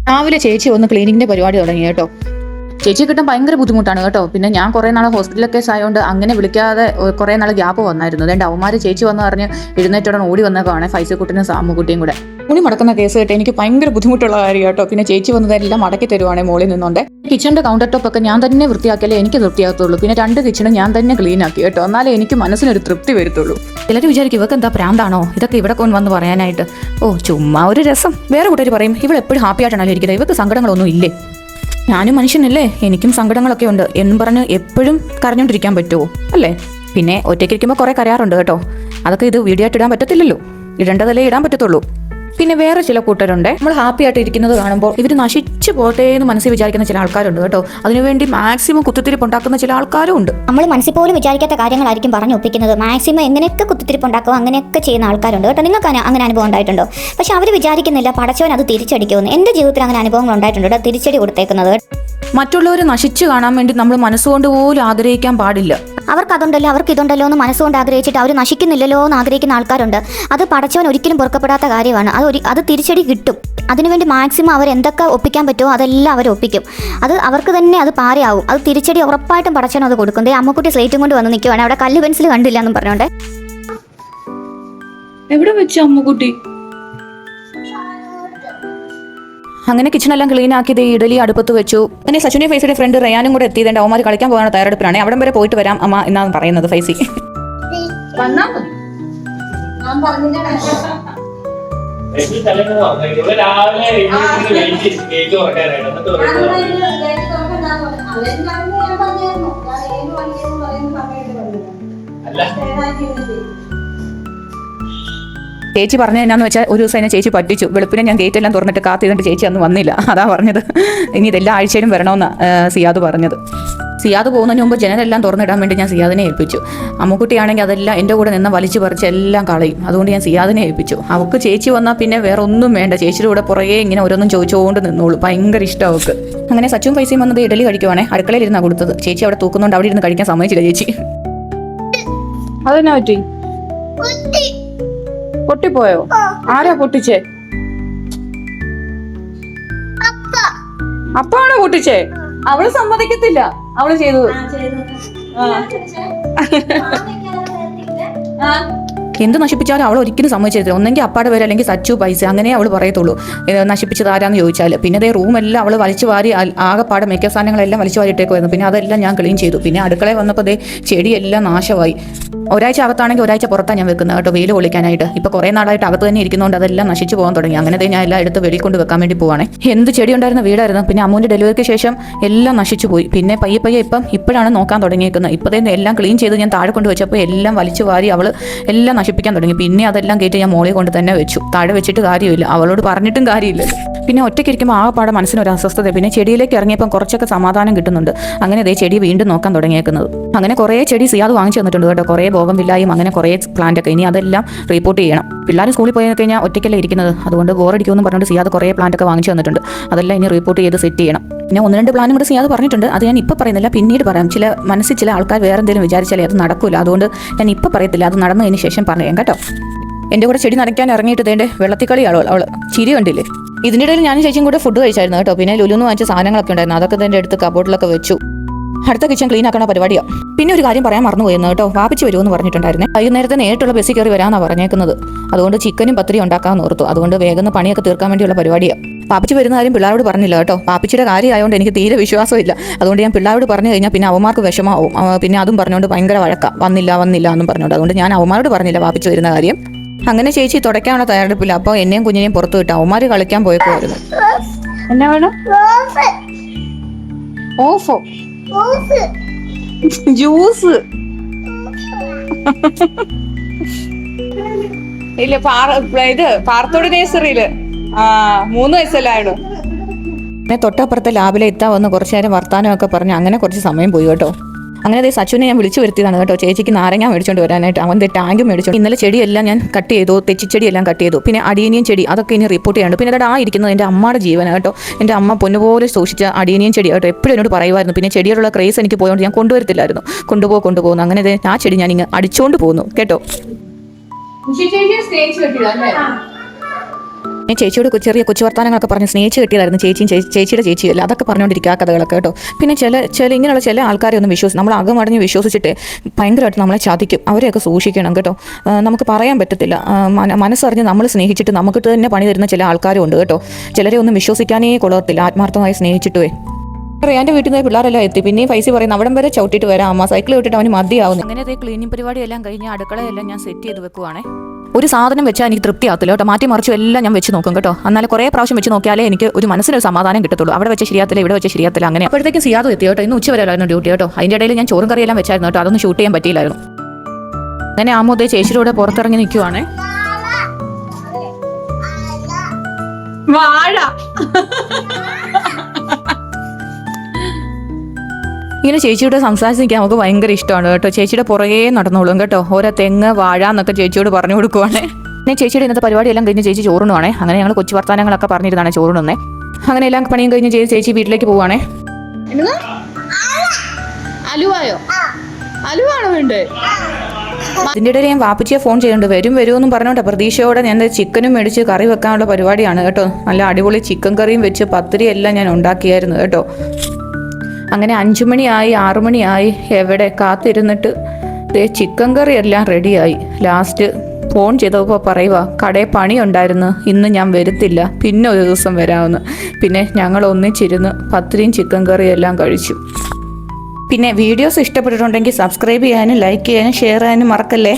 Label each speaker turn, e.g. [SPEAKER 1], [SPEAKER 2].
[SPEAKER 1] രാവിലെ ചേച്ചി ഒന്ന് ക്ലീനിങ്ങിന്റെ പരിപാടി തുടങ്ങി കേട്ടോ. ചേച്ചി കിട്ടാൻ ഭയങ്കര ബുദ്ധിമുട്ടാണ് കേട്ടോ. പിന്നെ ഞാൻ കുറേ നാൾ ഹോസ്പിറ്റൽ കേസ് ആയതുകൊണ്ട് അങ്ങനെ വിളിക്കാതെ കുറേ നാൾ ഗ്യാപ്പ് വന്നായിരുന്നു. അതുകൊണ്ട് അവന്മാർ ചേച്ചി വന്ന് പറഞ്ഞ് എഴുന്നേറ്റോടെ ഓടി വന്നേക്കാണ് ഫൈസക്കുട്ടിനും സാമ്മുക്കുട്ടിയും കൂടെ. തുണി മടക്കുന്ന കേസ് കേട്ടോ എനിക്ക് ഭയങ്കര ബുദ്ധിമുട്ടുള്ള കാര്യം കേട്ടോ. പിന്നെ ചേച്ചി വന്നതെല്ലാം മടക്കി തരുവാണേ മോളിൽ നിന്നുകൊണ്ട്. കിച്ചണിന്റെ കൗണ്ടർ ടോപ്പ് ഒക്കെ ഞാൻ തന്നെ വൃത്തിയാക്കിയാലേ എനിക്ക് തൃപ്തിയാകത്തുള്ളൂ. പിന്നെ 2 കിച്ചണും ഞാൻ തന്നെ ക്ലീൻ ആക്കി കേട്ടോ. എന്നാലേ എനിക്ക് മനസ്സിനൊരു തൃപ്തി വരുത്തുള്ളൂ. ചിലർ വിചാരിക്കും ഇവർക്ക് എന്താ പ്രാന്താണോ ഇതൊക്കെ ഇവിടെ വന്ന് പറയാനായിട്ട്. ഓ ചുമ്മാ ഒരു രസം. വേറെ കൂട്ടർ പറയും ഇവിടെ എപ്പോഴും ഹാപ്പി ആയിട്ടാണല്ലോ ഇരിക്കുന്നത്, ഇവർക്ക് സങ്കടങ്ങളൊന്നും ഇല്ലേ. ഞാനും മനുഷ്യനല്ലേ, എനിക്കും സങ്കടങ്ങളൊക്കെ ഉണ്ട് എന്നും പറഞ്ഞ് എപ്പോഴും കരഞ്ഞോണ്ടിരിക്കാൻ പറ്റുമോ അല്ലേ. പിന്നെ ഒറ്റയ്ക്കിരിക്കുമ്പോൾ കുറേ കരയാറുണ്ട് കേട്ടോ. അതൊക്കെ ഇത് വീഡിയോ ആയിട്ട് ഇടാൻ പറ്റത്തില്ലല്ലോ, ഇടേണ്ടതല്ലേ ഇടാൻ പറ്റത്തുള്ളൂ. പിന്നെ വേറെ ചില കൂട്ടരുണ്ട് നമ്മൾ ഹാപ്പി ആയിട്ട് ഇരിക്കുന്നത് കാണുമ്പോൾ ഇവർ നശിച്ചു പോട്ടെ എന്ന് മനസ്സിൽ വിചാരിക്കുന്ന ചില ആൾക്കാരുണ്ട് കേട്ടോ. അതിനുവേണ്ടി മാക്സിമം കുത്തിത്തിരിപ്പുണ്ടാക്കുന്ന ചില ആൾക്കാരും ഉണ്ട്.
[SPEAKER 2] നമ്മൾ മനസ്സിൽ പോലും വിചാരിക്കാത്ത കാര്യങ്ങളായിരിക്കും പറഞ്ഞു ഒപ്പിക്കുന്നത്. മാക്സിമം എങ്ങനെയൊക്കെ കുത്തിത്തിരിപ്പുണ്ടാക്കുക അങ്ങനെയൊക്കെ ചെയ്യുന്ന ആൾക്കാരുണ്ട് കേട്ടോ. നിങ്ങൾക്ക് അങ്ങനെ അനുഭവം ഉണ്ടായിട്ടുണ്ടോ? പക്ഷെ അവർ വിചാരിക്കുന്നില്ല പടച്ചവൻ അത് തിരിച്ചടിക്കുമെന്ന്. എൻ്റെ ജീവിതത്തിൽ അങ്ങനെ അനുഭവങ്ങൾ ഉണ്ടായിട്ടുണ്ട് കേട്ടോ, തിരിച്ചടി കൊടുത്തേക്കുന്നത്.
[SPEAKER 1] മറ്റുള്ളവരെ നശിച്ചു കാണാൻ വേണ്ടി നമ്മൾ മനസ്സുകൊണ്ട് പോലും ആഗ്രഹിക്കാൻ പാടില്ല.
[SPEAKER 2] അവർക്ക് അതുണ്ടല്ലോ അവർക്ക് ഇതുണ്ടല്ലോ എന്ന് മനസ്സുകൊണ്ട് ആഗ്രഹിച്ചിട്ട് അവർ നശിക്കുന്നില്ലല്ലോ എന്ന് ആഗ്രഹിക്കുന്ന ആൾക്കാരുണ്ട്. അത് പടച്ചവൻ ഒരിക്കലും പൊറുക്കപ്പെടാത്ത കാര്യമാണ്. അത് തിരിച്ചടി കിട്ടും. അതിനുവേണ്ടി മാക്സിമം അവർ എന്തൊക്കെ ഒപ്പിക്കാൻ പറ്റുമോ അതെല്ലാം അവർ ഒപ്പിക്കും. അത് അവർക്ക് തന്നെ അത് പാരയാവും. അത് തിരിച്ചടി ഉറപ്പായിട്ടും പടച്ചവൻ അത് കൊടുക്കും. അമ്മക്കുട്ടി സ്ലേറ്റും കൊണ്ട് വന്ന് നിൽക്കുവാണ്. അവിടെ കല്ല് പെൻസിൽ കണ്ടില്ല എന്നും പറഞ്ഞോണ്ട്.
[SPEAKER 1] എവിടെ വെച്ച അമ്മക്കുട്ടി? അങ്ങനെ കിച്ചണെല്ലാം ക്ലീൻ ആക്കിയത് ഇഡലി അടുപ്പത്ത് വെച്ചു. അങ്ങനെ സച്ചുവിന്റെ ഫൈസിയുടെ ഫ്രണ്ട് റയാനും കൂടെ എത്തിയതുകൊണ്ട് അവന്മാർ കളിക്കാൻ പോകാൻ തയ്യാറെടുപ്പിലാണ്. അവിടം വരെ പോയിട്ട് വരാം അമ്മ എന്നാണ് പറയുന്നത് ഫൈസി. ചേച്ചി പറഞ്ഞത് എന്നാന്ന് വെച്ചാൽ ഒരു ദിവസം എന്നെ ചേച്ചി പറ്റിച്ചു. വെളുപ്പിനെ ഞാൻ ഗേറ്റ് എല്ലാം തുറന്നിട്ട് കാത്തിരുന്നിട്ട് ചേച്ചി അന്ന് വന്നില്ല. അതാ പറഞ്ഞത് ഇനി ഇതെല്ലാ ആഴ്ചയിലും വരണമെന്നാണ് സിയാദ് പറഞ്ഞത്. സിയാദ് പോകുന്നതിന് മുമ്പ് ജനലെല്ലാം തുറന്നിടാൻ വേണ്ടി ഞാൻ സിയാദിനെ ഏൽപ്പിച്ചു. അമ്മുക്കുട്ടിയാണെങ്കിൽ അതെല്ലാം എൻ്റെ കൂടെ നിന്ന് വലിച്ചു പറിച്ച് എല്ലാം കളയും. അതുകൊണ്ട് ഞാൻ സിയാദിനെ ഏൽപ്പിച്ചു. അവൾക്ക് ചേച്ചി വന്നാൽ പിന്നെ വേറെ ഒന്നും വേണ്ട, ചേച്ചിയുടെ കൂടെ പുറകെ ഇങ്ങനെ ഓരോന്നും ചോദിച്ചുകൊണ്ട് നിന്നോളൂ. ഭയങ്കര ഇഷ്ടം അവൾക്ക്. അങ്ങനെ സച്ചും പൈസയും വന്നത് ഇഡലി കഴിക്കുവാണേ. അടുക്കളയിലിരുന്നാണ് കൊടുത്തത്. ചേച്ചി അവിടെ തൂക്കുന്നുണ്ട്, അവിടെ ഇരുന്ന് കഴിക്കാൻ സമ്മതിച്ചില്ല ചേച്ചി. അതെന്നാ പറ്റി? പൊട്ടിപ്പോയോ? ആരാ പൊട്ടിച്ചേ? അപ്പാണോ പൊട്ടിച്ചേ? അവള് സമ്മതിക്കത്തില്ല അവള് ചെയ്തത്. എന്ത് നശിപ്പിച്ചാലും അവൾ ഒരിക്കലും സമ്മതിച്ചില്ല. ഒന്നെങ്കിൽ അപ്പാടെ പേര് അല്ലെങ്കിൽ സച്ചു പൈസ, അങ്ങനെ അവൾ പറയത്തുള്ളൂ നശിപ്പിച്ചത് ആരാന്ന് ചോദിച്ചാൽ. പിന്നെ അതേ റൂമെല്ലാം അവൾ വലിച്ചു വാരി ആകെപ്പാടെ മേക്കപ്പ് സാധനങ്ങളെല്ലാം വലിച്ചു വാരിയിട്ടേക്കുമായിരുന്നു. പിന്നെ അതെല്ലാം ഞാൻ ക്ലീൻ ചെയ്തു. പിന്നെ അടുക്കളയിൽ വന്നപ്പോൾ അതേ ചെടിയെല്ലാം നാശമായി. ഒരാഴ്ച അകത്താണെങ്കിൽ ഒരാഴ്ച പുറത്താണ് ഞാൻ വെക്കുന്നത് കേട്ടോ, വെയിൽ ഒളിക്കാനായിട്ട്. ഇപ്പോൾ കുറേ നാളായിട്ട് അകത്ത് തന്നെ ഇരിക്കുന്നതുകൊണ്ട് അതെല്ലാം നശിച്ചു പോകാൻ തുടങ്ങി. അങ്ങനെ ഞാൻ എല്ലാം എടുത്ത് വെളിയിൽ കൊണ്ട് വെക്കാൻ വേണ്ടി പോവാണ്. എന്ത് ചെടി ഉണ്ടായിരുന്ന വീടായിരുന്നു. പിന്നെ അമ്മൂൻ്റെ ഡെലിവറിക്ക് ശേഷം എല്ലാം നശിച്ചു പോയി. പിന്നെ പയ്യെ ഇപ്പോഴാണ് നോക്കാൻ തുടങ്ങിയിരിക്കുന്നത്. ഇപ്പോഴത്തെ എല്ലാം ക്ലീൻ ചെയ്ത് ഞാൻ താഴെ കൊണ്ട് വെച്ചപ്പോൾ എല്ലാം വലിച്ചു വാരി അവൾ എല്ലാം നശിപ്പിക്കാൻ തുടങ്ങി. പിന്നെ അതെല്ലാം കയറ്റി ഞാൻ മോളിൽ കൊണ്ട് തന്നെ വെച്ചു. താഴെ വെച്ചിട്ട് കാര്യമില്ല, അവളോട് പറഞ്ഞിട്ടും കാര്യമില്ല. പിന്നെ ഒറ്റയ്ക്കിരിക്കുമ്പോൾ ആകെപ്പാടെ മനസ്സിനൊരു അസ്വസ്ഥത. പിന്നെ ചെടിയിലേക്ക് ഇറങ്ങിയപ്പോൾ കുറച്ചൊക്കെ സമാധാനം കിട്ടുന്നുണ്ട്. അങ്ങനെ അതേ ചെടി വീണ്ടും നോക്കാൻ തുടങ്ങിയേക്കുന്നത്. അങ്ങനെ കുറേ ചെടി സിയാദ് വാങ്ങിച്ചു തന്നിട്ടുണ്ട് കേട്ടോ. കുറേ ബോഗൺവില്ലായും അങ്ങനെ കുറേ പ്ലാന്റ് ഒക്കെ. ഇനി അതെല്ലാം റിപ്പോർട്ട് ചെയ്യണം. പിള്ളേർ സ്കൂളിൽ പോയി കഴിഞ്ഞാൽ ഒറ്റയ്ക്കല്ലേ ഇരിക്കുന്നത്, അതുകൊണ്ട് ബോറടിക്കുമെന്ന് പറഞ്ഞിട്ട് സിയാദ് കുറേ പ്ലാന്റ് ഒക്കെ വാങ്ങിച്ചു തന്നിട്ടുണ്ട്. അതെല്ലാം ഇനി റിപ്പോർട്ട് ചെയ്ത് സെറ്റ് ചെയ്യണം. പിന്നെ 1-2 പ്ലാനും കൂടെ സിയാദ് പറഞ്ഞിട്ടുണ്ട്. അത് ഞാൻ ഇപ്പോൾ പറയുന്നില്ല, പിന്നീട് പറയാം. മനസ്സിൽ ചില ആൾക്കാർ വേറെ എന്തെങ്കിലും വിചാരിച്ചാലേ അത് നടക്കില്ല. അതുകൊണ്ട് ഞാൻ ഇപ്പോൾ പറയത്തില്ല, അത് നടന്നതിന് ശേഷം പറയാം കേട്ടോ. എൻ്റെ കൂടെ ചെടി നനയ്ക്കാൻ ഇറങ്ങിയിട്ട് തേൻ്റെ വെള്ളത്തിക്കളിയാളോ അവൾ ചിരി കണ്ടില്ലേ. ഇതിൻ്റെ ഇടയിൽ ഞാനും ചേച്ചിയും കൂടെ ഫുഡ് കഴിച്ചായിരുന്നു കേട്ടോ. പിന്നെ ലുലുന്ന് വാങ്ങിച്ച സാധനങ്ങളൊക്കെ ഉണ്ടായിരുന്നു. അതൊക്കെ എൻ്റെ അടുത്ത് കബോർഡിലൊക്കെ വെച്ചു. അടുത്ത കിച്ചൺ ക്ലീൻ ആക്കണ പരിപാടിയാണ്. പിന്നെ ഒരു കാര്യം പറയാൻ മറന്നുപോയിരുന്നു കേട്ടോ. വാപ്പിച്ച് വരുമെന്ന് പറഞ്ഞിട്ടുണ്ടായിരുന്നേ. വൈകുന്നേരത്തെ നേരിട്ടുള്ള ബസ്സിൽ കയറി വരാമെന്നാണ് പറഞ്ഞേക്കുന്നത്. അതുകൊണ്ട് ചിക്കനും പത്തിരിയും ഉണ്ടാക്കാമെന്ന് ഓർത്തു. അതുകൊണ്ട് വേഗം പണിയൊക്കെ തീർക്കാൻ വേണ്ടിയുള്ള പരിപാടിയാണ്. പാപ്പിച്ച് വരുന്ന കാര്യം പിള്ളേരോട് പറഞ്ഞില്ല കേട്ടോ. പാപ്പിച്ചിയുടെ കാര്യമായതുകൊണ്ട് എനിക്ക് തീരെ വിശ്വാസമില്ല. അതുകൊണ്ട് ഞാൻ പിള്ളേരോട് പറഞ്ഞു കഴിഞ്ഞാൽ പിന്നെ അവന്മാർക്ക് വിഷമാവും. പിന്നെ അതും പറഞ്ഞുകൊണ്ട് ഭയങ്കര വഴക്കാം, വന്നില്ല എന്നും പറഞ്ഞുകൊണ്ട്. അതുകൊണ്ട് ഞാൻ അവന്മാരോട് പറഞ്ഞില്ല പാപ്പിച്ച് വരുന്ന കാര്യം. അങ്ങനെ ചേച്ചി തുടയ്ക്കാനുള്ള തയ്യാറെടുപ്പില്ല. അപ്പോൾ എന്നെയും കുഞ്ഞിനെയും പുറത്തു വിട്ടു. അവന്മാർ കളിക്കാൻ പോയപ്പോയിരുന്നു. എന്നാ വേണം? ഓഫോ ജ്യൂസ് ഇല്ല. ഇത് പാർത്തോട് നേഴ്സറിയില് 3 വയസ്സല്ലായിരുന്നു. പിന്നെ തൊട്ടപ്പുറത്തെ ലാബിലെ എത്താൻ വന്ന് കുറച്ചു നേരം വർത്താനമൊക്കെ പറഞ്ഞ് അങ്ങനെ കുറച്ച് സമയം പോയി കേട്ടോ. അങ്ങനെ അതേ സച്ചുവിനെ ഞാൻ വിളിച്ചു വരുത്തിയതാണ് കേട്ടോ. ചേച്ചിക്ക് നാരങ്ങ മേടിച്ചുകൊണ്ട് വരാനായിട്ട്. അവൻ്റെ ടാങ്ക് മേടിച്ചോണ്ട്. ഇന്നലെ ചെടിയെല്ലാം ഞാൻ കട്ട് ചെയ്തു, തെച്ചിച്ചെടിയെല്ലാം കട്ട് ചെയ്തു. പിന്നെ അടിയനിയൻ ചെടി അതൊക്കെ ഇനി റിപ്പോർട്ട് ചെയ്യാണ്ട്. പിന്നെ അതാ ഇരിക്കുന്നത് എൻ്റെ അമ്മയുടെ ജീവന കേട്ടോ. എൻ്റെ അമ്മ പൊന്നുപോലെ സൂക്ഷിച്ച അടിയനിയൻ ചെടി കേട്ടോ. എപ്പോഴും എന്നോട് പറയുമായിരുന്നു. പിന്നെ ചെടിയോടുള്ള ക്രേസ് എനിക്ക് പോയതുകൊണ്ട് ഞാൻ കൊണ്ടുവരത്തില്ലായിരുന്നു. കൊണ്ടുപോകുന്നു. അങ്ങനെ ആ ചെടി ഞാൻ ഇങ്ങനെ അടിച്ചുകൊണ്ട് പോകുന്നു കേട്ടോ. ഞാൻ ചേച്ചിയോട് ചെറിയ കൊച്ചു വർത്താനങ്ങളൊക്കെ പറഞ്ഞ് സ്നേഹിച്ച് കിട്ടിയതായിരുന്നു ചേച്ചിയുടെ ചേച്ചിയല്ല, അതൊക്കെ പറഞ്ഞുകൊണ്ടിരിക്കുക ആ കഥകളൊക്കെ കേട്ടോ. പിന്നെ ഇങ്ങനെയുള്ള ചില ആൾക്കാരെ ഒന്ന് നമ്മൾ അകമടഞ്ഞ് വിശ്വസിച്ചിട്ട് ഭയങ്കരമായിട്ട് നമ്മളെ ചതിക്കും. അവരെയൊക്കെ സൂക്ഷിക്കണം കേട്ടോ. നമുക്ക് പറയാൻ പറ്റത്തില്ല. മനസ്സറിഞ്ഞ് നമ്മൾ സ്നേഹിച്ചിട്ട് നമുക്ക് തന്നെ പണി തരുന്ന ചില ആൾക്കാരും ഉണ്ട് കേട്ടോ. ചിലരെ ഒന്നും വിശ്വസിക്കാനേ കൊള്ളത്തില്ല, ആത്മാർത്ഥമായി സ്നേഹിച്ചിട്ടുവേ. എൻ്റെ വീട്ടിൽ നിന്ന് പിള്ളേരെല്ലാം എത്തി. പിന്നെയും പൈസ പറയുന്നത് അവിടം വരെ ചവിട്ടിട്ട് വരാം അമ്മ, സൈക്കിൾ വിട്ടിട്ട് അവന് മതിയാവുന്നു. അങ്ങനെ ക്ലീനിങ് പരിപാടിയെല്ലാം കഴിഞ്ഞ് അടുക്കളയെല്ലാം ഞാൻ സെറ്റ് ചെയ്ത് വെക്കുവാണേ. ഒരു സാധനം വെച്ചാൽ എനിക്ക് തൃപ്തിയാകത്തില്ല കേട്ടോ. മാറ്റി മറിച്ചും എല്ലാം ഞാൻ വെച്ച് നോക്കും കേട്ടോ. എന്നാലും കുറേ പ്രാവശ്യം വെച്ച് നോക്കിയാലേ എനിക്ക് ഒരു മനസ്സിനൊരു സമാധാനം കിട്ടത്തുള്ളൂ. അവിടെ വെച്ച് ശരിയാത്തില്ല, ഇവിടെ വെച്ച് ശരിയാത്തില്ല. അങ്ങനെ അപ്പോഴത്തേക്കും സിയാദ് എത്തി കേട്ടോ. ഇന്ന് ഉച്ച വരെയായിരുന്നു ഡ്യൂട്ടി കേട്ടോ. അതിൻ്റെ ഇടയിൽ ഞാൻ ചോറും കറിയെല്ലാം വെച്ചായിരുന്നു കേട്ടോ. അതൊന്നും ഷൂട്ട് ചെയ്യാൻ പറ്റിയില്ലായിരുന്നു. അങ്ങനെ ആമോദേ ചേച്ചിയുടെ പുറത്തിറങ്ങി നിൽക്കുവാണേ. ഇങ്ങനെ ചേച്ചിയോട് സംസാരിച്ച് നിൽക്കാൻ നമുക്ക് ഭയങ്കര ഇഷ്ടമാണ് കേട്ടോ. ചേച്ചിയുടെ പുറകെ നടന്നോളും കേട്ടോ. ഓരോ തെങ്ങ് വാഴ എന്നൊക്കെ ചേച്ചിയോട് പറഞ്ഞു കൊടുക്കുവാണേ. പിന്നെ ചേച്ചിയുടെ ഇന്നത്തെ പരിപാടിയെല്ലാം കഴിഞ്ഞ് ചേച്ചി ചോറുണ്ണുവാണേ. അങ്ങനെ ഞങ്ങൾ കൊച്ചു വർത്താനങ്ങളൊക്കെ പറഞ്ഞിരുന്നാണ് ചോറുണ്ണേ. അങ്ങനെ എല്ലാം പണിയും കഴിഞ്ഞ് ചേച്ചി വീട്ടിലേക്ക് പോവാണേ. അതിൻ്റെ ഇടയിൽ ഞാൻ വാപ്പച്ചിയെ ഫോൺ ചെയ്യുന്നുണ്ട്. വരുമെന്നും പറഞ്ഞോട്ടെ പ്രതീക്ഷയോടെ ഞാൻ ചിക്കനും മേടിച്ച് കറി വെക്കാനുള്ള പരിപാടിയാണ് കേട്ടോ. നല്ല അടിപൊളി ചിക്കൻ കറിയും വെച്ച് പത്തിരി എല്ലാം ഞാൻ ഉണ്ടാക്കിയായിരുന്നു കേട്ടോ. അങ്ങനെ 5 മണിയായി 6 മണിയായി എവിടെ കാത്തിരുന്നിട്ട് ചിക്കൻ കറി എല്ലാം റെഡിയായി. ലാസ്റ്റ് ഫോൺ ചെയ്തപ്പോൾ പറയുക കടയിൽ പണിയുണ്ടായിരുന്നു, ഇന്ന് ഞാൻ വരത്തില്ല, പിന്നെ ഒരു ദിവസം വരാമെന്ന്. പിന്നെ ഞങ്ങൾ ഒന്നിച്ചിരുന്ന് പത്തിരിയും ചിക്കൻ കറിയും എല്ലാം കഴിച്ചു. പിന്നെ വീഡിയോസ് ഇഷ്ടപ്പെട്ടിട്ടുണ്ടെങ്കിൽ സബ്സ്ക്രൈബ് ചെയ്യാനും ലൈക്ക് ചെയ്യാനും ഷെയർ ചെയ്യാനും മറക്കല്ലേ.